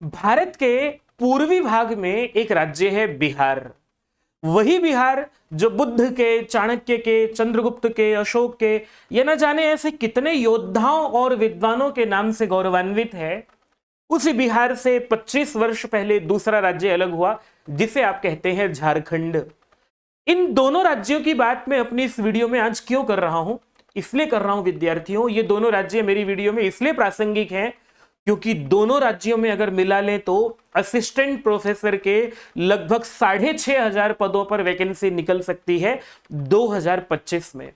भारत के पूर्वी भाग में एक राज्य है बिहार। वही बिहार जो बुद्ध के, चाणक्य के, चंद्रगुप्त के, अशोक के, ये न जाने ऐसे कितने योद्धाओं और विद्वानों के नाम से गौरवान्वित है। उसी बिहार से 25 वर्ष पहले दूसरा राज्य अलग हुआ जिसे आप कहते हैं झारखंड। इन दोनों राज्यों की बात मैं अपनी इस वीडियो में आज क्यों कर रहा हूं? इसलिए कर रहा हूं विद्यार्थियों, ये दोनों राज्य मेरी वीडियो में इसलिए प्रासंगिक हैं क्योंकि दोनों राज्यों में अगर मिला लें तो असिस्टेंट प्रोफेसर के लगभग 6,500 पदों पर वैकेंसी निकल सकती है 2025 में।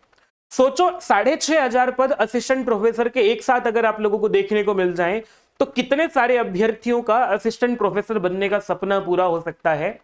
सोचो 6,500 पद असिस्टेंट प्रोफेसर के एक साथ अगर आप लोगों को देखने को मिल जाएं तो कितने सारे अभ्यर्थियों का असिस्टेंट प्रोफेसर बनने का सपना पूरा हो सकता है।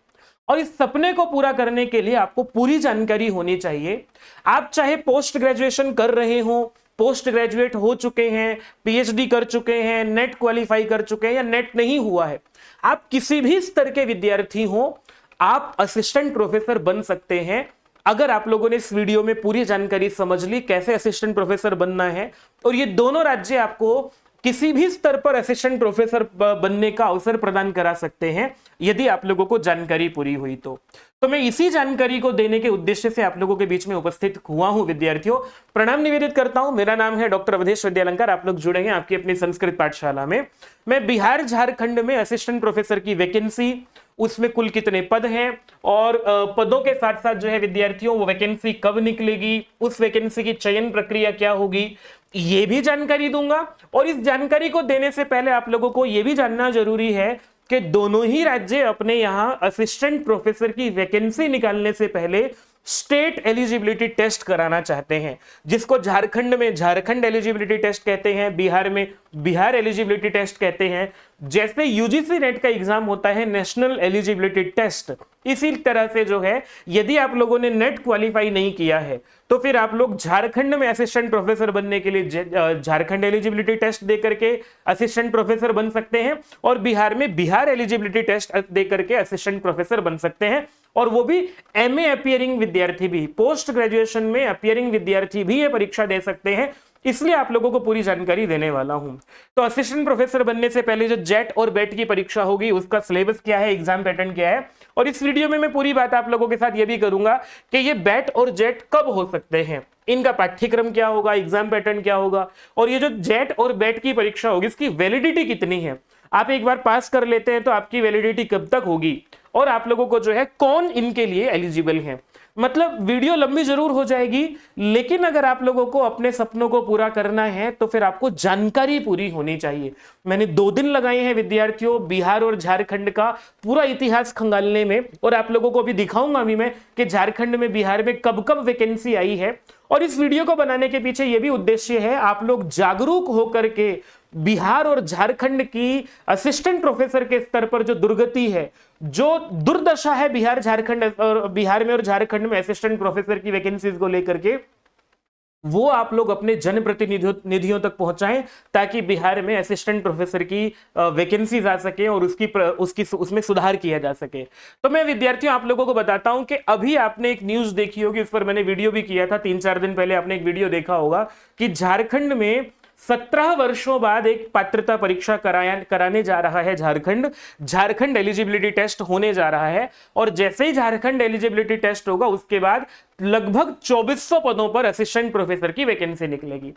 और इस सपने को पूरा करने के लिए आपको पूरी जानकारी होनी चाहिए। आप चाहे पोस्ट ग्रेजुएशन कर रहे हो, पोस्ट ग्रेजुएट हो चुके हैं, पीएचडी कर चुके हैं, नेट क्वालिफाई कर चुके हैं या नेट नहीं हुआ है, आप किसी भी स्तर के विद्यार्थी हो, आप असिस्टेंट प्रोफेसर बन सकते हैं अगर आप लोगों ने इस वीडियो में पूरी जानकारी समझ ली कैसे असिस्टेंट प्रोफेसर बनना है। और ये दोनों राज्य आपको किसी भी स्तर पर असिस्टेंट प्रोफेसर बनने का अवसर प्रदान करा सकते हैं यदि आप लोगों को जानकारी पूरी हुई तो मैं इसी जानकारी को देने के उद्देश्य से आप लोगों के बीच में उपस्थित हुआ हूं। विद्यार्थियों, प्रणाम निवेदित करता हूं। मेरा नाम है डॉक्टर अवधेश विद्यालंकार। आप लोग जुड़े हैं आपकी अपनी संस्कृत पाठशाला में। मैं बिहार झारखंड में असिस्टेंट प्रोफेसर की वैकेंसी, उसमें कुल कितने पद हैं और पदों के साथ साथ जो है विद्यार्थियों वो वैकेंसी कब निकलेगी, उस वैकेंसी की चयन प्रक्रिया क्या होगी, ये भी जानकारी दूंगा। और इस जानकारी को देने से पहले आप लोगों को यह भी जानना जरूरी है कि दोनों ही राज्य अपने यहां असिस्टेंट प्रोफेसर की वैकेंसी निकालने से पहले स्टेट एलिजिबिलिटी टेस्ट कराना चाहते हैं, जिसको झारखंड में झारखंड एलिजिबिलिटी टेस्ट कहते हैं, बिहार में बिहार एलिजिबिलिटी टेस्ट कहते हैं। जैसे यूजीसी नेट का एग्जाम होता है नेशनल एलिजिबिलिटी टेस्ट, इसी तरह से जो है यदि आप लोगों ने नेट क्वालिफाई नहीं किया है तो फिर आप लोग झारखंड में असिस्टेंट प्रोफेसर बनने के लिए झारखंड एलिजिबिलिटी टेस्ट दे करके असिस्टेंट प्रोफेसर बन सकते हैं और बिहार में बिहार एलिजिबिलिटी टेस्ट दे करके असिस्टेंट प्रोफेसर बन सकते हैं। और वो भी एमए अपीयरिंग विद्यार्थी भी, पोस्ट ग्रेजुएशन में अपीयरिंग विद्यार्थी भी ये परीक्षा दे सकते हैं। इसलिए आप लोगों को पूरी जानकारी देने वाला हूं। तो असिस्टेंट प्रोफेसर बनने से पहले जो जेट और बेट की परीक्षा होगी उसका सिलेबस क्या है, एग्जाम पैटर्न क्या है, और इस वीडियो में मैं पूरी बात आप लोगों के साथ यह भी करूंगा कि ये बेट और जेट कब हो सकते हैं, इनका पाठ्यक्रम क्या होगा, एग्जाम पैटर्न क्या होगा, और ये जो जेट और बेट की परीक्षा होगी इसकी वैलिडिटी कितनी है। आप एक बार पास कर लेते हैं तो आपकी वैलिडिटी कब तक होगी और आप लोगों को जो है कौन इनके लिए एलिजिबल है। मतलब वीडियो लंबी जरूर हो जाएगी, लेकिन अगर आप लोगों को अपने सपनों को पूरा करना है तो फिर आपको जानकारी पूरी होनी चाहिए। मैंने 2 दिन लगाए हैं विद्यार्थियों बिहार और झारखंड का पूरा इतिहास खंगालने में, और आप लोगों को अभी दिखाऊंगा अभी मैं कि झारखंड में बिहार में कब कब वैकेंसी आई है। और इस वीडियो को बनाने के पीछे यह भी उद्देश्य है आप लोग जागरूक होकर के बिहार और झारखंड की असिस्टेंट प्रोफेसर के स्तर पर जो दुर्गति है, जो दुर्दशा है बिहार झारखंड और बिहार में और झारखंड में असिस्टेंट प्रोफेसर की वैकेंसीज को लेकर के, वो आप लोग अपने जनप्रतिनिधियों तक पहुंचाएं ताकि बिहार में असिस्टेंट प्रोफेसर की वैकेंसीज आ सके और उसमें सुधार किया जा सके। तो मैं विद्यार्थियों आप लोगों को बताता हूं कि अभी आपने एक न्यूज देखी होगी, उस पर मैंने वीडियो भी किया था 3-4 दिन पहले। आपने एक वीडियो देखा होगा कि झारखंड में 17 वर्षों बाद एक पात्रता परीक्षा कराने जा रहा है झारखंड एलिजिबिलिटी टेस्ट होने जा रहा है। और जैसे ही झारखंड एलिजिबिलिटी टेस्ट होगा उसके बाद लगभग 2400 पदों पर असिस्टेंट प्रोफेसर की वैकेंसी निकलेगी।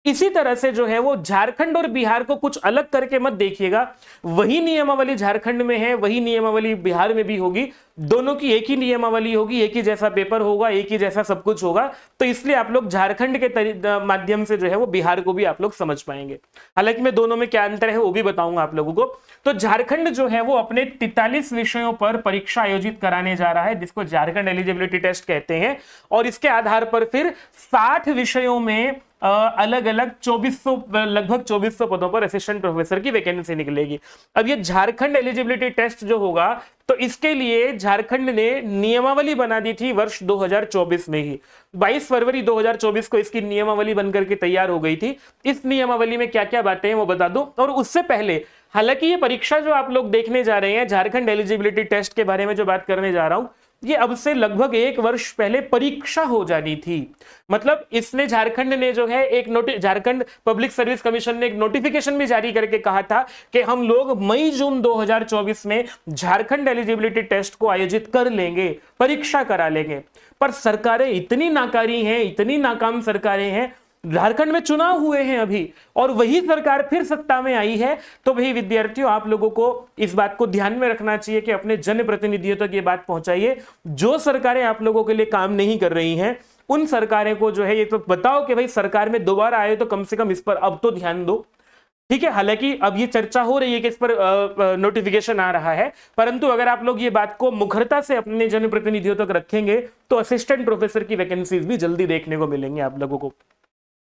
इसी तरह से जो है वो झारखंड और बिहार को कुछ अलग करके मत देखिएगा, वही नियमावली झारखंड में है वही नियमावली बिहार में भी होगी, दोनों की एक ही नियमावली होगी, एक ही जैसा पेपर होगा, एक ही जैसा सब कुछ होगा। तो इसलिए आप लोग झारखंड के माध्यम से जो है वो बिहार को भी आप लोग समझ पाएंगे। हालांकि मैं दोनों में क्या अंतर है वो भी बताऊंगा आप लोगों को। तो झारखंड जो है वो अपने 43 विषयों पर परीक्षा आयोजित कराने जा रहा है जिसको झारखंड एलिजिबिलिटी टेस्ट कहते हैं, और इसके आधार पर फिर 60 विषयों में अलग अलग लगभग 2400 पदों पर असिस्टेंट प्रोफेसर की वैकेंसी निकलेगी। अब ये झारखंड एलिजिबिलिटी टेस्ट जो होगा तो इसके लिए झारखंड ने नियमावली बना दी थी वर्ष 2024 में ही। 22 फरवरी 2024 को इसकी नियमावली बनकर के तैयार हो गई थी। इस नियमावली में क्या क्या बातें हैं वो बता दूं। और उससे पहले, हालांकि ये परीक्षा जो आप लोग देखने जा रहे हैं झारखंड एलिजिबिलिटी टेस्ट के बारे में जो बात करने जा रहा हूं, ये अब से लगभग 1 वर्ष पहले परीक्षा हो जानी थी। मतलब इसने झारखंड ने जो है एक झारखंड पब्लिक सर्विस कमीशन ने एक नोटिफिकेशन भी जारी करके कहा था कि हम लोग मई जून 2024 में झारखंड एलिजिबिलिटी टेस्ट को आयोजित कर लेंगे, परीक्षा करा लेंगे। पर सरकारें इतनी नाकारी हैं, इतनी नाकाम सरकारें हैं। झारखंड में चुनाव हुए हैं अभी और वही सरकार फिर सत्ता में आई है। तो भाई विद्यार्थियों, आप लोगों को इस बात को ध्यान में रखना चाहिए कि अपने जनप्रतिनिधियों तक ये बात पहुंचाइए। जो सरकारें आप लोगों के लिए काम नहीं कर रही हैं, उन सरकारें को जो है ये तो बताओ कि भाई सरकार में दोबारा आए तो कम से कम इस पर अब तो ध्यान दो। ठीक है, हालांकि अब ये चर्चा हो रही है कि इस पर नोटिफिकेशन आ रहा है, परंतु अगर आप लोग ये बात को मुखरता से अपने जनप्रतिनिधियों तक रखेंगे तो असिस्टेंट प्रोफेसर की वैकेंसीज भी जल्दी देखने को मिलेंगे आप लोगों को।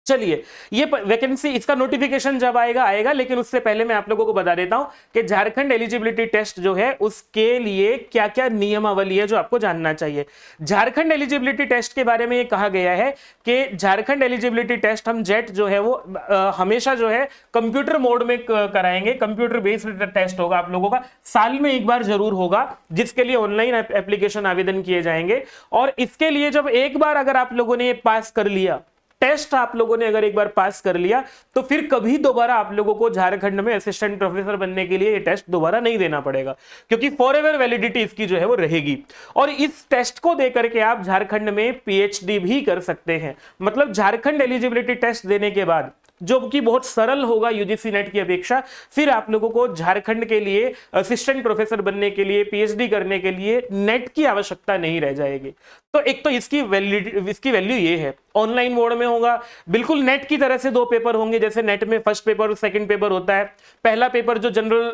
चलिए, ये वैकेंसी, इसका नोटिफिकेशन जब आएगा, लेकिन उससे पहले मैं आप लोगों को बता देता हूं कि झारखंड एलिजिबिलिटी टेस्ट जो है उसके लिए क्या क्या नियमावली है जो आपको जानना चाहिए। झारखंड एलिजिबिलिटी टेस्ट के बारे में ये कहा गया है कि झारखंड एलिजिबिलिटी टेस्ट हम जेट जो है वो हमेशा जो है कंप्यूटर मोड में कराएंगे। कंप्यूटर बेस्ड टेस्ट होगा आप लोगों का, साल में एक बार जरूर होगा, जिसके लिए ऑनलाइन एप्लीकेशन आवेदन किए जाएंगे। और इसके लिए जब एक बार अगर आप लोगों ने पास कर लिया टेस्ट, आप लोगों ने अगर एक बार पास कर लिया, तो फिर कभी दोबारा आप लोगों को झारखंड में असिस्टेंट प्रोफेसर बनने के लिए ये टेस्ट दोबारा नहीं देना पड़ेगा, क्योंकि फॉरएवर वैलिडिटी इसकी जो है वो रहेगी। और इस टेस्ट को देकर के आप झारखंड में पीएचडी भी कर सकते हैं। मतलब झारखंड एलिजिबिलिटी टेस्ट देने के बाद, जो कि बहुत सरल होगा यूजीसी नेट की अपेक्षा, फिर आप लोगों को झारखंड के लिए असिस्टेंट प्रोफेसर बनने के लिए, पीएचडी करने के लिए नेट की आवश्यकता नहीं रह जाएगी। तो एक तो इसकी वैल्यू ये है, ऑनलाइन मोड में होगा, बिल्कुल नेट की तरह से 2 पेपर होंगे। जैसे नेट में फर्स्ट पेपर और सेकंड पेपर होता है। पहला पेपर जो जनरल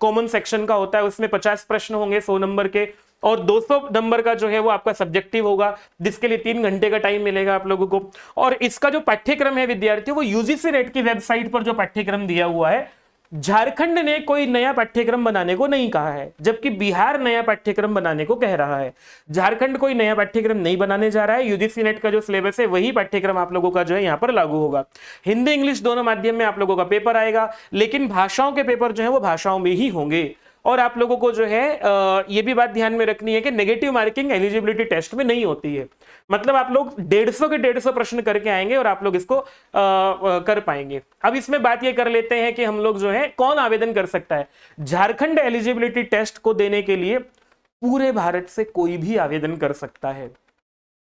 कॉमन सेक्शन का होता है उसमें 50 प्रश्न होंगे 100 नंबर के, और 200 नंबर का जो है वो आपका सब्जेक्टिव होगा, जिसके लिए 3 घंटे का टाइम मिलेगा आप लोगों को। और इसका जो पाठ्यक्रम है विद्यार्थियों, वो यूजीसी नेट की वेबसाइट पर जो पाठ्यक्रम दिया हुआ है, झारखंड ने कोई नया पाठ्यक्रम बनाने को नहीं कहा है, जबकि बिहार नया पाठ्यक्रम बनाने को कह रहा है। झारखंड कोई नया पाठ्यक्रम नहीं बनाने जा रहा है। यूजीसी नेट का जो सिलेबस है वही पाठ्यक्रम आप लोगों का जो है यहाँ पर लागू होगा। हिंदी इंग्लिश दोनों माध्यम में आप लोगों का पेपर आएगा, लेकिन भाषाओं के पेपर जो है वो भाषाओं में ही होंगे। और आप लोगों को जो है ये भी बात ध्यान में रखनी है कि नेगेटिव मार्किंग एलिजिबिलिटी टेस्ट में नहीं होती है। मतलब आप लोग 150 के 150 प्रश्न करके आएंगे और आप लोग इसको कर पाएंगे। अब इसमें बात ये कर लेते हैं कि हम लोग जो है कौन आवेदन कर सकता है। झारखंड एलिजिबिलिटी टेस्ट को देने के लिए पूरे भारत से कोई भी आवेदन कर सकता है,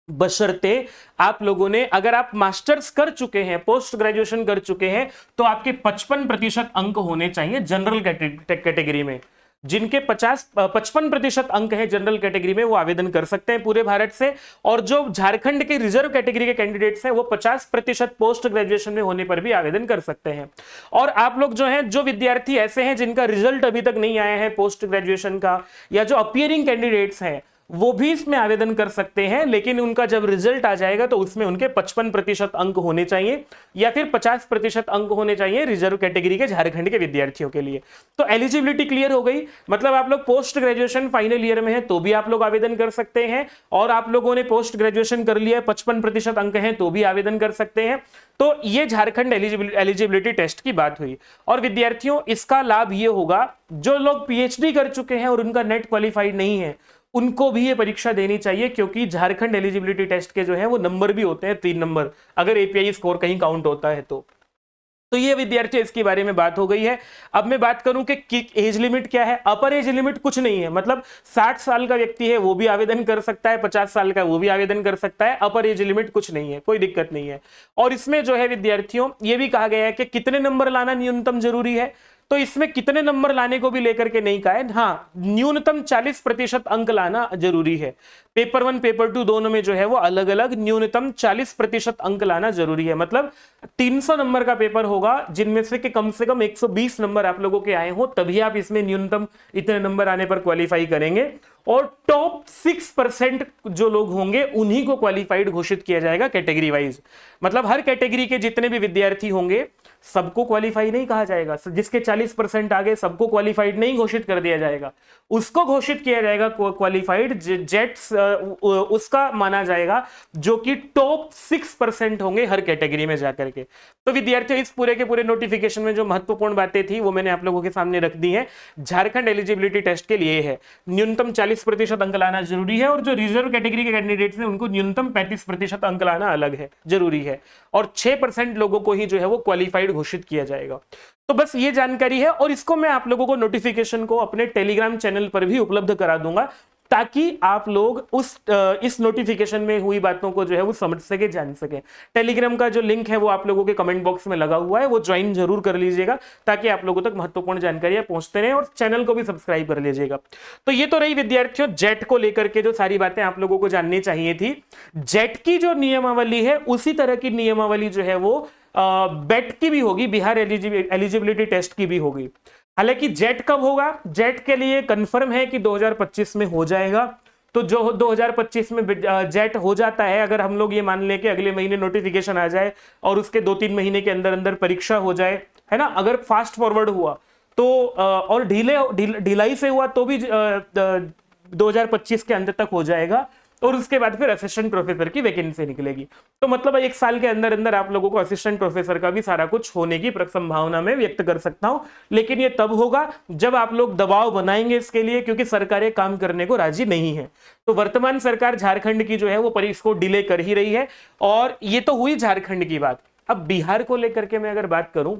बशर्ते आप लोगों ने, अगर आप मास्टर्स कर चुके हैं, पोस्ट ग्रेजुएशन कर चुके हैं, तो आपके 55% अंक होने चाहिए जनरल कैटेगरी में। जिनके 55% अंक है जनरल कैटेगरी में, वो आवेदन कर सकते हैं पूरे भारत से। और जो झारखंड के रिजर्व कैटेगरी के कैंडिडेट्स हैं, वो 50% पोस्ट ग्रेजुएशन में होने पर भी आवेदन कर सकते हैं। और आप लोग जो हैं, जो विद्यार्थी ऐसे हैं जिनका रिजल्ट अभी तक नहीं आया है पोस्ट ग्रेजुएशन का, या जो अपीयरिंग कैंडिडेट्स हैं, वो भी इसमें आवेदन कर सकते हैं। लेकिन उनका जब रिजल्ट आ जाएगा तो उसमें उनके 55% अंक होने चाहिए, या फिर 50% अंक होने चाहिए रिजर्व कैटेगरी के झारखंड के विद्यार्थियों के लिए। तो एलिजिबिलिटी क्लियर हो गई। मतलब आप लोग पोस्ट ग्रेजुएशन फाइनल ईयर में है तो भी आप लोग आवेदन कर सकते हैं, और आप लोगों ने पोस्ट ग्रेजुएशन कर लिया है, 55% अंक हैं, तो भी आवेदन कर सकते हैं। तो ये झारखंड एलिजिबिलिटी टेस्ट की बात हुई। और विद्यार्थियों, इसका लाभ ये होगा, जो लोग पीएचडी कर चुके हैं और उनका नेट क्वालिफाइड नहीं है, उनको भी ये परीक्षा देनी चाहिए, क्योंकि झारखंड एलिजिबिलिटी टेस्ट के जो है वो नंबर भी होते हैं 3 नंबर, अगर एपीआई स्कोर कहीं काउंट होता है तो ये विद्यार्थी, इसके बारे में बात हो गई है। अब मैं बात करूं कि एज लिमिट क्या है। अपर एज लिमिट कुछ नहीं है, मतलब 60 साल का व्यक्ति है वो भी आवेदन कर सकता है, 50 साल का वो भी आवेदन कर सकता है। अपर एज लिमिट कुछ नहीं है, कोई दिक्कत नहीं है। और इसमें जो है विद्यार्थियों, ये भी कहा गया है कि कितने नंबर लाना न्यूनतम जरूरी है। तो इसमें कितने नंबर लाने को भी लेकर के नहीं कहा है, हाँ, न्यूनतम 40% अंक लाना जरूरी है। पेपर 1 पेपर 2 दोनों में जो है वो अलग अलग न्यूनतम 40% अंक लाना जरूरी है। मतलब 300 नंबर का पेपर होगा, जिनमें से कि कम 120 नंबर आप लोगों के आए हो, तभी आप इसमें न्यूनतम इतने नंबर आने पर क्वालिफाई करेंगे। और टॉप 6% जो लोग होंगे उन्हीं को क्वालिफाइड घोषित किया जाएगा कैटेगरी वाइज। मतलब हर कैटेगरी के जितने भी विद्यार्थी होंगे, सबको क्वालिफाई नहीं कहा जाएगा, जिसके 40% आ गए सबको क्वालिफाइड नहीं घोषित कर दिया जाएगा, उसको घोषित किया जाएगा क्वालिफाइड जेट्स उसका माना जाएगा जो कि टॉप 6% होंगे हर कैटेगरी में जाकर के। तो विद्यार्थियों इस पूरे के पूरे नोटिफिकेशन में जो महत्वपूर्ण बातें थी वो मैंने आप लोगों के सामने रख दी है। झारखंड एलिजिबिलिटी टेस्ट के लिए है न्यूनतम 40% अंक लाना जरूरी है, और जो रिजर्व कैटेगरी के कैंडिडेट्स हैं उनको न्यूनतम 35% अंक लाना अलग है, जरूरी है, और 6% लोगों को ही जो है वो क्वालिफाइड घोषित किया जाएगा। तो बस ये जानकारी है, और इसको मैं आप लोगों को नोटिफिकेशन को अपने टेलीग्राम चैनल पर भी उपलब्ध करा दूंगा ताकि आप लोग इस नोटिफिकेशन में हुई बातों को जो है वो समझ सके, जान सके। टेलीग्राम का जो लिंक है वो आप लोगों के कमेंट बॉक्स में लगा हुआ है, वो ज्वाइन जरूर कर लीजिएगा ताकि आप लोगों तक महत्वपूर्ण जानकारियां पहुंचते रहें, और चैनल को भी सब्सक्राइब कर लीजिएगा। तो ये तो रही विद्यार्थियों जेट को लेकर के जो सारी बातें आप लोगों को जाननी चाहिए थी। जेट की जो नियमावली है उसी तरह की नियमावली जो है वो बेट की भी होगी, बिहार एलिजिबिलिटी टेस्ट की भी होगी। हालांकि जेट कब होगा, जेट के लिए कंफर्म है कि 2025 में हो जाएगा। तो जो 2025 में जेट हो जाता है, अगर हम लोग ये मान लें कि अगले महीने नोटिफिकेशन आ जाए और उसके 2-3 महीने के अंदर अंदर परीक्षा हो जाए, है ना, अगर फास्ट फॉरवर्ड हुआ तो और ढिलाई से हुआ तो भी 2025 के अंत तक हो जाएगा, और उसके बाद फिर असिस्टेंट प्रोफेसर की वैकेंसी निकलेगी। तो मतलब 1 साल के अंदर अंदर आप लोगों को असिस्टेंट प्रोफेसर का भी सारा कुछ होने की संभावना में व्यक्त कर सकता हूं, लेकिन ये तब होगा जब आप लोग दबाव बनाएंगे इसके लिए, क्योंकि सरकारें काम करने को राजी नहीं है। तो वर्तमान सरकार झारखंड की जो है वो परीक्षा को डिले कर ही रही है, और ये तो हुई झारखंड की बात। अब बिहार को लेकर के मैं अगर बात करूं,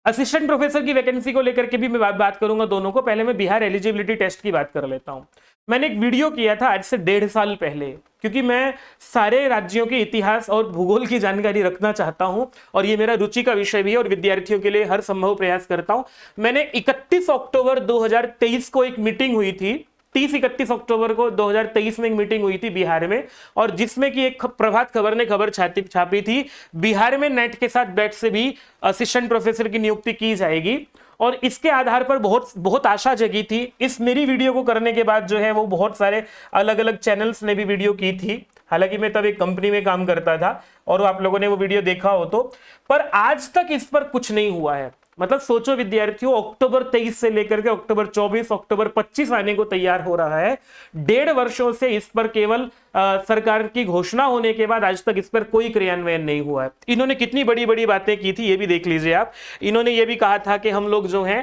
असिस्टेंट प्रोफेसर की वैकेंसी को लेकर के भी मैं बात करूंगा दोनों को। पहले मैं बिहार एलिजिबिलिटी टेस्ट की बात कर लेता हूं। मैंने एक वीडियो किया था आज से 1.5 साल पहले, क्योंकि मैं सारे राज्यों के इतिहास और भूगोल की जानकारी रखना चाहता हूं, और ये मेरा रुचि का विषय भी है, और विद्यार्थियों के लिए हर संभव प्रयास करता हूं। मैंने 31 अक्टूबर 2023 को एक मीटिंग हुई थी, 30-31 अक्टूबर को 2023 में एक मीटिंग हुई थी बिहार में, और जिसमें कि एक प्रभात खबर ने खबर छापी थी, बिहार में नेट के साथ बैट से भी असिस्टेंट प्रोफेसर की नियुक्ति की जाएगी। और इसके आधार पर बहुत आशा जगी थी। इस मेरी वीडियो को करने के बाद जो है वो बहुत सारे अलग अलग चैनल्स ने भी वीडियो की थी, हालांकि मैं तब एक कंपनी में काम करता था, और आप लोगों ने वो वीडियो देखा हो तो, पर आज तक इस पर कुछ नहीं हुआ है। मतलब सोचो विद्यार्थियों, अक्टूबर 23 से लेकर के अक्टूबर 24, अक्टूबर 25 आने को तैयार हो रहा है। 1.5 वर्षों से इस पर केवल सरकार की घोषणा होने के बाद आज तक इस पर कोई क्रियान्वयन नहीं हुआ है। इन्होंने कितनी बड़ी बड़ी बातें की थी ये भी देख लीजिए आप। इन्होंने ये भी कहा था कि हम लोग जो हैं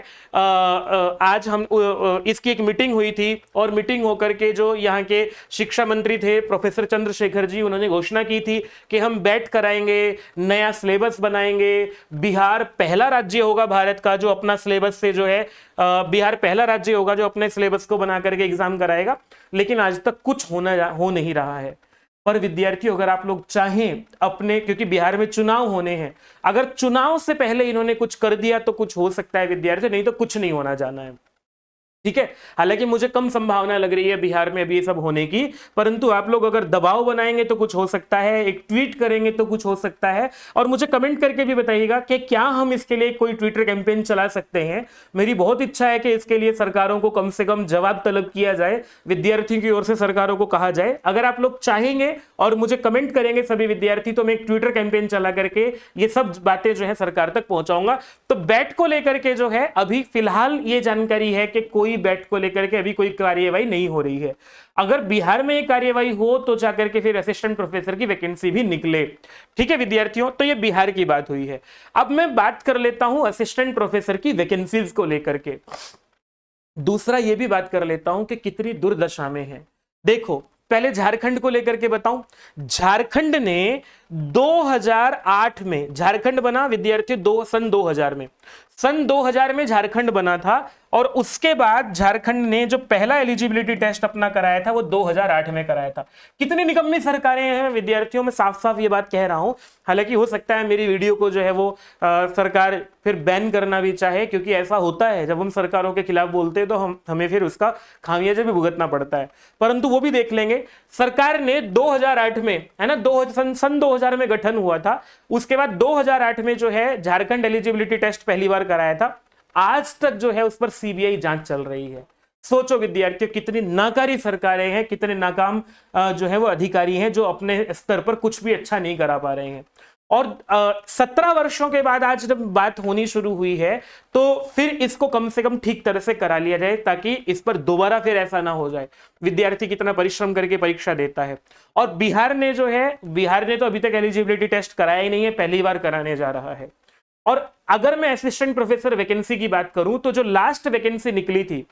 आज हम इसकी एक मीटिंग हुई थी, और मीटिंग होकर के जो यहाँ के शिक्षा मंत्री थे प्रोफेसर चंद्रशेखर जी, उन्होंने घोषणा की थी कि हम बैट कराएंगे, नया सिलेबस बनाएंगे। बिहार पहला राज्य होगा भारत का जो अपना सिलेबस से जो है बिहार पहला राज्य होगा जो अपने सिलेबस को बना करके एग्जाम कराएगा, लेकिन आज तक कुछ हो नहीं रहा है। पर विद्यार्थियों अगर आप लोग चाहें अपने, क्योंकि बिहार में चुनाव होने हैं, अगर चुनाव से पहले इन्होंने कुछ कर दिया तो कुछ हो सकता है विद्यार्थी, नहीं तो कुछ नहीं होना जाना है। ठीक है, हालांकि मुझे कम संभावना लग रही है बिहार में अभी ये सब होने की, परंतु आप लोग अगर दबाव बनाएंगे तो कुछ हो सकता है, एक ट्वीट करेंगे तो कुछ हो सकता है। और मुझे कमेंट करके भी बताइएगा कि क्या हम इसके लिए कोई ट्विटर कैंपेन चला सकते हैं। मेरी बहुत इच्छा है कि इसके लिए सरकारों को कम से कम जवाब तलब किया जाए, विद्यार्थियों की ओर से सरकारों को कहा जाए। अगर आप लोग चाहेंगे और मुझे कमेंट करेंगे सभी विद्यार्थी, तो मैं एक ट्विटर कैंपेन चला करके ये सब बातें जो है सरकार तक पहुंचाऊंगा। तो बैट को लेकर के जो है अभी फिलहाल ये जानकारी है कि कोई बैट को लेकर के अभी कोई कार्यवाही नहीं हो रही है। अगर बिहार में ये कार्यवाही हो तो जाकर के फिर असिस्टेंट प्रोफेसर की वैकेंसी भी निकले। ठीक है विद्यार्थियों, तो ये बिहार की बात हुई है। अब मैं बात कर लेता हूं असिस्टेंट प्रोफेसर की वैकेंसीज को लेकर के। दूसरा ये भी बात कर लेता हूं कि कितनी दुर्दशा में है। देखो, पहले झारखंड को लेकर के बताऊं। झारखंड ने 2008 में झारखंड बना विद्यार्थी, सन 2000 में झारखंड बना था, और उसके बाद झारखंड ने जो पहला एलिजिबिलिटी टेस्ट अपना कराया था वो 2008 में कराया था। कितनी निकम्मी सरकारें हैं विद्यार्थियों, में साफ साफ ये बात कह रहा हूं। हालांकि हो सकता है मेरी वीडियो को जो है वो सरकार फिर बैन करना भी चाहे, क्योंकि ऐसा होता है जब हम सरकारों के खिलाफ बोलते हैं तो हमें फिर उसका खामियाजा भी भुगतना पड़ता है, परंतु वो भी देख लेंगे। सरकार ने 2008 में, है ना, सन 2000 में गठन हुआ था, उसके बाद 2008 में जो है झारखंड एलिजिबिलिटी टेस्ट पहली बार कराया था। आज तक जो है उस पर सीबीआई जांच चल रही है। सोचो विद्यार्थियों, कितनी नाकारी सरकारें हैं, कितने नाकाम जो है वो अधिकारी हैं जो अपने स्तर पर कुछ भी अच्छा नहीं करा पा रहे हैं। और 17 वर्षों के बाद आज जब बात होनी शुरू हुई है तो फिर इसको कम से कम ठीक तरह से करा लिया जाए, ताकि इस पर दोबारा फिर ऐसा ना हो जाए। विद्यार्थी कितना परिश्रम करके परीक्षा देता है। और बिहार ने तो अभी तक एलिजिबिलिटी टेस्ट कराया ही नहीं है, पहली बार कराने जा रहा है। और अगर मैं असिस्टेंट प्रोफेसर वैकेंसी की बात करूं तो जो लास्ट वैकेंसी निकली थी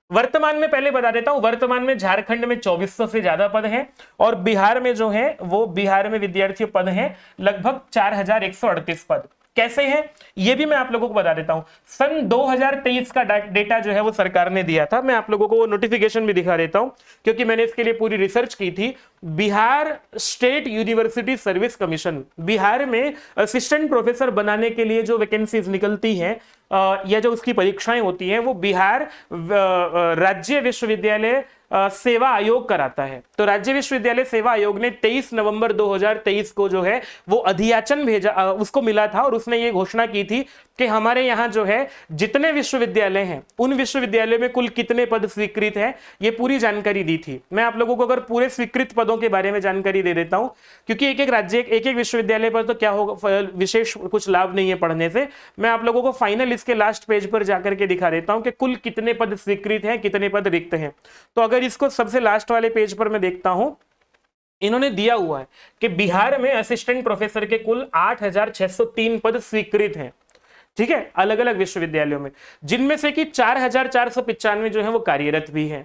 वर्तमान में, पहले बता देता हूं, वर्तमान में झारखंड में 2400 से ज्यादा पद हैं और बिहार में जो है वो बिहार में विद्यार्थी पद हैं लगभग 4138 पद। कैसे हैं ये भी मैं आप लोगों को बता देता हूं। सन 2023 का डेटा जो है वो सरकार ने दिया था, मैं आप लोगों को वो नोटिफिकेशन भी दिखा देता हूं क्योंकि मैंने इसके लिए पूरी रिसर्च की थी। Bihar state university service commission, Bihar में असिस्टेंट प्रोफेसर बनाने के लिए जो वैकेंसीज निकलती हैं या जो उसकी परीक्षाएं होती हैं वो बिहार राज्य विश्वविद्यालय सेवा आयोग कराता है। तो राज्य विश्वविद्यालय सेवा आयोग ने 23 नवंबर 2023 को जो है वो अधियाचन भेजा, उसको मिला था और उसने ये घोषणा की थी कि हमारे यहाँ जो है जितने विश्वविद्यालय हैं उन विश्वविद्यालय में कुल कितने पद स्वीकृत हैं, ये पूरी जानकारी दी थी। मैं आप लोगों को अगर पूरे स्वीकृत पदों के बारे में जानकारी दे देता हूं, क्योंकि एक एक राज्य एक एक विश्वविद्यालय पर तो क्या होगा, विशेष कुछ लाभ नहीं है पढ़ने से। मैं आप लोगों को फाइनल इसके लास्ट पेज पर जाकर के दिखा देता हूं कि कुल कितने पद स्वीकृत हैं, कितने पद रिक्त हैं। तो अगर इसको सबसे लास्ट वाले पेज पर मैं देखता हूं, इन्होंने दिया हुआ है कि बिहार में असिस्टेंट प्रोफेसर के कुल 8603 पद स्वीकृत हैं, ठीक है, अलग अलग विश्वविद्यालयों में, जिनमें से कि 4495 जो है वो कार्यरत भी हैं।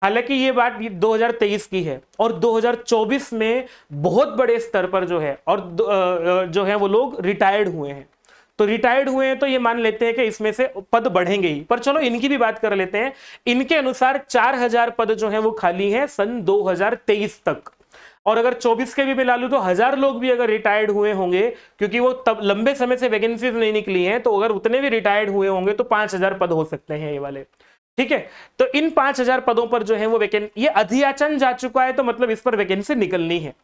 हालांकि ये बात 2023 की है और 2024 में बहुत बड़े स्तर पर जो है और जो है वो लोग रिटायर्ड हुए हैं। तो रिटायर्ड हुए हैं तो ये मान लेते हैं कि इसमें से पद बढ़ेंगे ही, पर चलो इनकी भी बात कर लेते हैं। इनके अनुसार 4000 पद जो है वो खाली हैं सन 2023 तक, और अगर 24 के भी मिला लूं तो 1000 लोग भी अगर रिटायर्ड हुए होंगे, क्योंकि वो तब लंबे समय से वैकेंसीज नहीं निकली हैं, तो अगर उतने भी रिटायर्ड हुए होंगे तो 5000 पद हो सकते हैं ये वाले, ठीक है। तो इन 5000 पदों पर जो है वो ये अधियाचन जा चुका है, तो मतलब इस पर वैकेंसी निकलनी है।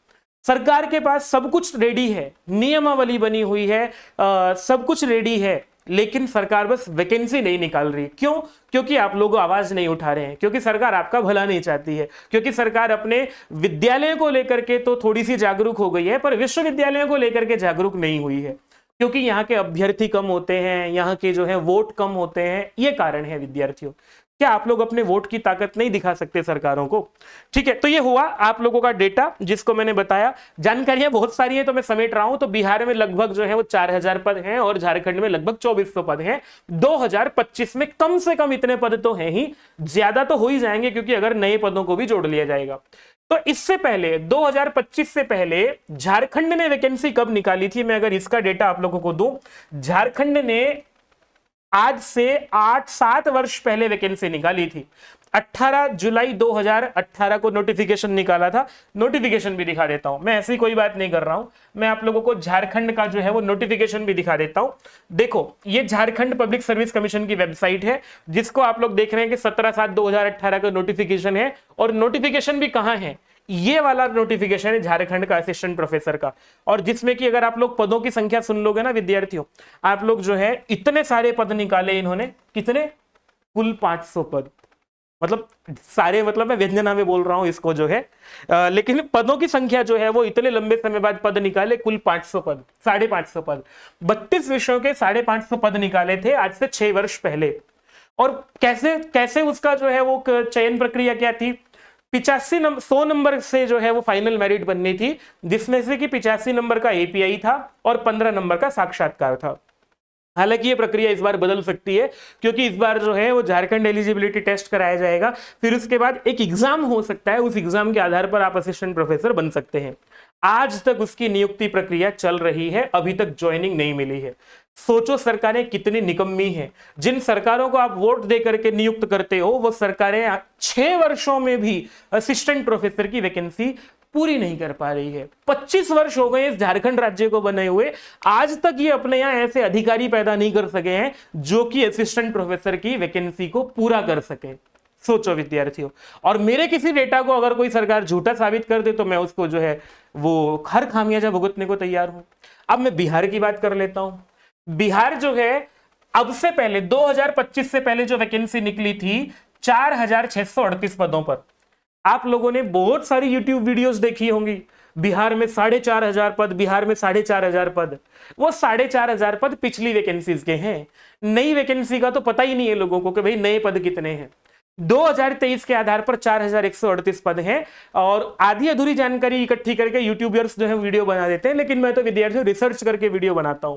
सरकार के पास सब कुछ रेडी है, नियमावली बनी हुई है, सब कुछ रेडी है, लेकिन सरकार बस वैकेंसी नहीं निकाल रही। क्यों? क्योंकि आप लोग आवाज नहीं उठा रहे हैं, क्योंकि सरकार आपका भला नहीं चाहती है, क्योंकि सरकार अपने विद्यालयों को लेकर के तो थोड़ी सी जागरूक हो गई है, पर विश्वविद्यालयों को लेकर के जागरूक नहीं हुई है, क्योंकि यहाँ के अभ्यर्थी कम होते हैं, यहाँ के जो है वोट कम होते हैं, ये कारण है विद्यार्थियों। क्या आप लोग अपने वोट की ताकत नहीं दिखा सकते सरकारों को? ठीक है, तो ये हुआ आप लोगों का डेटा जिसको मैंने बताया। जानकारियां बहुत सारी हैं तो मैं समेट रहा हूं। तो बिहार में लगभग जो है वो 4000 पद हैं और झारखंड में लगभग 2400 पद हैं। 2025 में कम से कम इतने पद तो हैं ही, ज्यादा तो हो ही जाएंगे क्योंकि अगर नए पदों को भी जोड़ लिया जाएगा। तो इससे पहले 2025 से पहले झारखंड ने वैकेंसी कब निकाली थी, मैं अगर इसका डेटा आप लोगों को दूं, झारखंड ने आज से 8-7 वर्ष पहले वैकेंसी निकाली थी। 18 जुलाई 2018 को नोटिफिकेशन निकाला था। नोटिफिकेशन भी दिखा देता हूं, मैं ऐसी कोई बात नहीं कर रहा हूं, मैं आप लोगों को झारखंड का जो है वो नोटिफिकेशन भी दिखा देता हूं। देखो, ये झारखंड पब्लिक सर्विस कमीशन की वेबसाइट है, जिसको आप लोग देख रहे हैं कि 17/7/2018 का नोटिफिकेशन है। और नोटिफिकेशन भी कहां है, ये वाला नोटिफिकेशन है झारखंड का असिस्टेंट प्रोफेसर का, और जिसमें कि अगर आप लोग पदों की संख्या सुन लोगे ना विद्यार्थियों, आप लोग जो है इतने सारे पद निकाले इन्होंने, कितने, कुल 500 पद। मतलब सारे, मतलब मैं व्यंजना में बोल रहा हूं इसको जो है, लेकिन पदों की संख्या जो है वो इतने लंबे समय बाद पद निकाले, कुल 500 पद, 550 पद, 32 विषयों के 550 पद निकाले थे आज से 6 वर्ष पहले। और कैसे कैसे उसका जो है वो चयन प्रक्रिया क्या थी, 100 नंबर से जो है वो फाइनल मेरिट बननी थी, जिसमें से कि 85 नंबर का एपीआई था और 15 नंबर का साक्षात्कार था। हालांकि ये प्रक्रिया इस बार बदल सकती है, क्योंकि इस बार जो है वो झारखंड एलिजिबिलिटी टेस्ट कराया जाएगा, फिर उसके बाद एक एग्जाम हो सकता है, उस एग्जाम के आधार पर आप असिस्टेंट प्रोफेसर बन सकते हैं। आज तक उसकी नियुक्ति प्रक्रिया चल रही है, अभी तक ज्वाइनिंग नहीं मिली है। सोचो सरकारें कितनी निकम्मी हैं। जिन सरकारों को आप वोट दे करके नियुक्त करते हो, वो सरकारें 6 वर्षों में भी असिस्टेंट प्रोफेसर की वैकेंसी पूरी नहीं कर पा रही है। 25 वर्ष हो गए इस झारखंड राज्य को बने हुए, आज तक ये अपने यहां ऐसे अधिकारी पैदा नहीं कर सके हैं जो कि असिस्टेंट प्रोफेसर की वैकेंसी को पूरा कर सके। सोचो विद्यार्थियों, और मेरे किसी डेटा को अगर कोई सरकार झूठा साबित कर दे तो मैं उसको जो है वो हर खामियाजा भुगतने को तैयार हूं। अब मैं बिहार की बात कर लेता हूं। बिहार जो है अब से पहले 2025 से पहले जो वैकेंसी निकली थी 4638 पदों पर। आप लोगों ने बहुत सारी YouTube वीडियोस देखी होंगी, बिहार में 4,500 पद, बिहार में 4,500 पद। वो 4,500 पद पिछली वैकेंसीज के हैं, नई वैकेंसी का तो पता ही नहीं है लोगों को कि भाई नए पद कितने हैं। 2023 के आधार पर 4,138 पद हैं और आधी अधूरी जानकारी इकट्ठी करके यूट्यूबर्स जो है वीडियो बना देते हैं, लेकिन मैं तो विद्यार्थियों रिसर्च करके वीडियो बनाता हूं।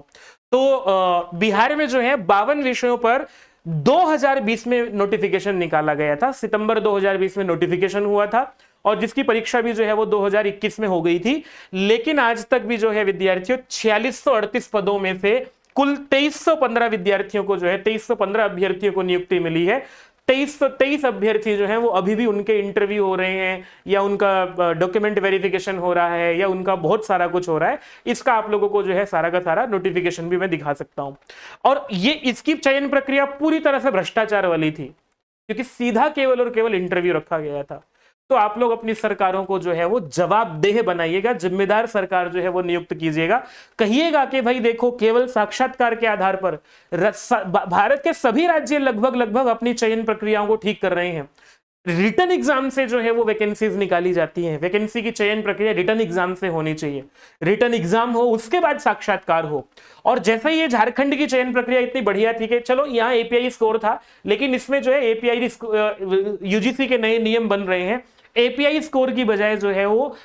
तो बिहार में जो है 52 विषयों पर 2020 में नोटिफिकेशन निकाला गया था, सितंबर 2020 में नोटिफिकेशन हुआ था और जिसकी परीक्षा भी जो है वो 2021 में हो गई थी। लेकिन आज तक भी जो है विद्यार्थियों 4638 पदों में से कुल 2315 विद्यार्थियों को जो है 2315 अभ्यर्थियों को नियुक्ति मिली है। 2323 अभ्यर्थी जो हैं वो अभी भी उनके इंटरव्यू हो रहे हैं या उनका डॉक्यूमेंट वेरिफिकेशन हो रहा है या उनका बहुत सारा कुछ हो रहा है। इसका आप लोगों को जो है सारा का सारा नोटिफिकेशन भी मैं दिखा सकता हूं। और ये इसकी चयन प्रक्रिया पूरी तरह से भ्रष्टाचार वाली थी, क्योंकि सीधा केवल और केवल इंटरव्यू रखा गया था। तो आप लोग अपनी सरकारों को जो है वो जवाबदेह बनाइएगा, जिम्मेदार सरकार जो है वो नियुक्त कीजिएगा। कहिएगा कि भाई देखो, केवल साक्षात्कार के आधार पर भारत के सभी राज्य लगभग अपनी चयन प्रक्रियाओं को ठीक कर रहे हैं। रिटन एग्जाम से जो है वो वैकेंसीज निकाली जाती हैं। वैकेंसी की चयन प्रक्रिया रिटन एग्जाम से होनी चाहिए। रिटन एग्जाम हो, उसके बाद साक्षात्कार हो। और जैसे ये झारखंड की चयन प्रक्रिया इतनी बढ़िया थी कि चलो यहाँ एपीआई स्कोर था, लेकिन इसमें जो है एपीआई यूजीसी के नए नियम बन रहे हैं। एपीआई स्कोर की बजाय जो है वो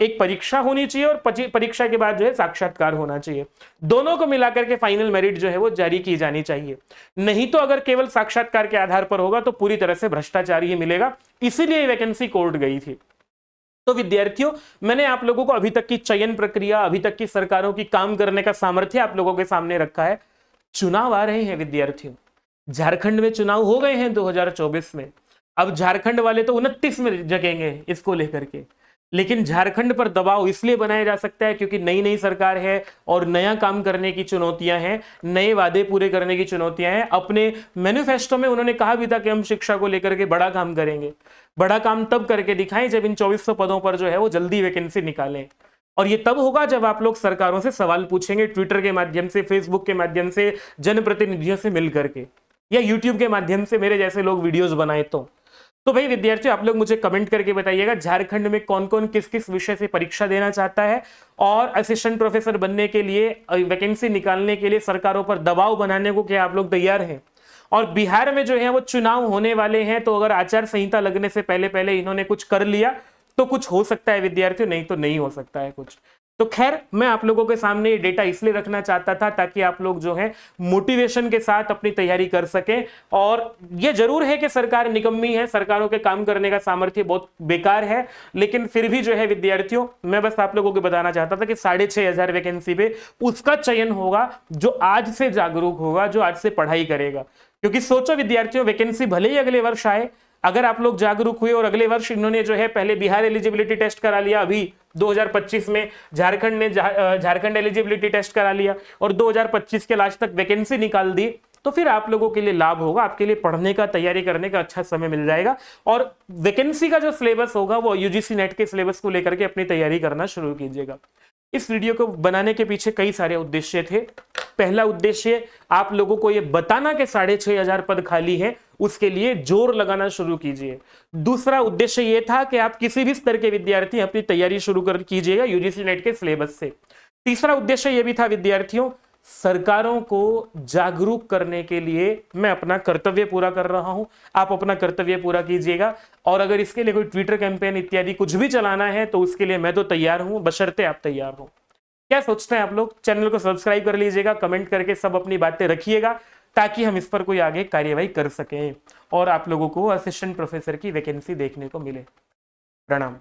एक परीक्षा होनी चाहिए और परीक्षा के बाद जो है साक्षात्कार होना चाहिए। दोनों को मिलाकर के फाइनल मेरिट जो है वो जारी की जानी चाहिए। नहीं तो अगर केवल साक्षात्कार के आधार पर होगा तो पूरी तरह से भ्रष्टाचार ही मिलेगा। इसीलिए वैकेंसी कोर्ट गई थी। तो विद्यार्थियों, मैंने आप लोगों को अभी तक की चयन प्रक्रिया, अभी तक की सरकारों की काम करने का सामर्थ्य आप लोगों के सामने रखा है। चुनाव आ रहे हैं विद्यार्थियों, झारखंड में चुनाव हो गए हैं 2024 में। अब झारखंड वाले तो 29 में जगेंगे इसको लेकर के, लेकिन झारखंड पर दबाव इसलिए बनाया जा सकता है क्योंकि नई नई सरकार है और नया काम करने की चुनौतियां हैं, नए वादे पूरे करने की चुनौतियां हैं। अपने मैनिफेस्टो में उन्होंने कहा भी था कि हम शिक्षा को लेकर के बड़ा काम करेंगे। बड़ा काम तब करके दिखाएं जब इन 2400 पदों पर जो है वो जल्दी वैकेंसी निकालें। और ये तब होगा जब आप लोग सरकारों से सवाल पूछेंगे, ट्विटर के माध्यम से, फेसबुक के माध्यम से, जनप्रतिनिधियों से मिल करके, या यूट्यूब के माध्यम से मेरे जैसे लोग वीडियोज बनाए। तो भाई विद्यार्थियों, आप लोग मुझे कमेंट करके बताइएगा झारखंड में कौन कौन किस किस विषय से परीक्षा देना चाहता है और असिस्टेंट प्रोफेसर बनने के लिए, वैकेंसी निकालने के लिए सरकारों पर दबाव बनाने को क्या आप लोग तैयार हैं। और बिहार में जो है वो चुनाव होने वाले हैं, तो अगर आचार संहिता लगने से पहले पहले इन्होंने कुछ कर लिया तो कुछ हो सकता है विद्यार्थियों, नहीं तो नहीं हो सकता है कुछ। तो खैर, मैं आप लोगों के सामने ये डेटा इसलिए रखना चाहता था ताकि आप लोग जो है मोटिवेशन के साथ अपनी तैयारी कर सकें। और ये जरूर है कि सरकार निकम्मी है, सरकारों के काम करने का सामर्थ्य बहुत बेकार है, लेकिन फिर भी जो है विद्यार्थियों, मैं बस आप लोगों को बताना चाहता था कि 6,500 वैकेंसी पे उसका चयन होगा जो आज से जागरूक होगा, जो आज से पढ़ाई करेगा। क्योंकि सोचो विद्यार्थियों, वैकेंसी भले ही अगले वर्ष आए, अगर आप लोग जागरूक हुए और अगले वर्ष इन्होंने जो है पहले बिहार एलिजिबिलिटी टेस्ट करा लिया, अभी 2025 में झारखंड ने झारखंड एलिजिबिलिटी टेस्ट करा लिया और 2025 के लास्ट तक वैकेंसी निकाल दी, तो फिर आप लोगों के लिए लाभ होगा, आपके लिए पढ़ने का, तैयारी करने का अच्छा समय मिल जाएगा। और वैकेंसी का जो सिलेबस होगा वो यूजीसी नेट के सिलेबस को लेकर के अपनी तैयारी करना शुरू कीजिएगा। इस वीडियो को बनाने के पीछे कई सारे उद्देश्य थे। पहला उद्देश्य आप लोगों को यह बताना कि 6,500 पद खाली हैं, उसके लिए जोर लगाना शुरू कीजिए। दूसरा उद्देश्य यह था कि आप किसी भी स्तर के विद्यार्थी अपनी तैयारी शुरू कर कीजिएगा यूजीसी नेट के सिलेबस से। तीसरा उद्देश्य यह भी था विद्यार्थियों, सरकारों को जागरूक करने के लिए मैं अपना कर्तव्य पूरा कर रहा हूं, आप अपना कर्तव्य पूरा कीजिएगा। और अगर इसके लिए कोई ट्विटर कैंपेन इत्यादि कुछ भी चलाना है तो उसके लिए मैं तो तैयार हूं, बशर्ते आप तैयार हो। क्या सोचते हैं आप लोग? चैनल को सब्सक्राइब कर लीजिएगा, कमेंट करके सब अपनी बातें रखिएगा ताकि हम इस पर कोई आगे कार्यवाही कर सकें और आप लोगों को असिस्टेंट प्रोफेसर की वैकेंसी देखने को मिले। प्रणाम।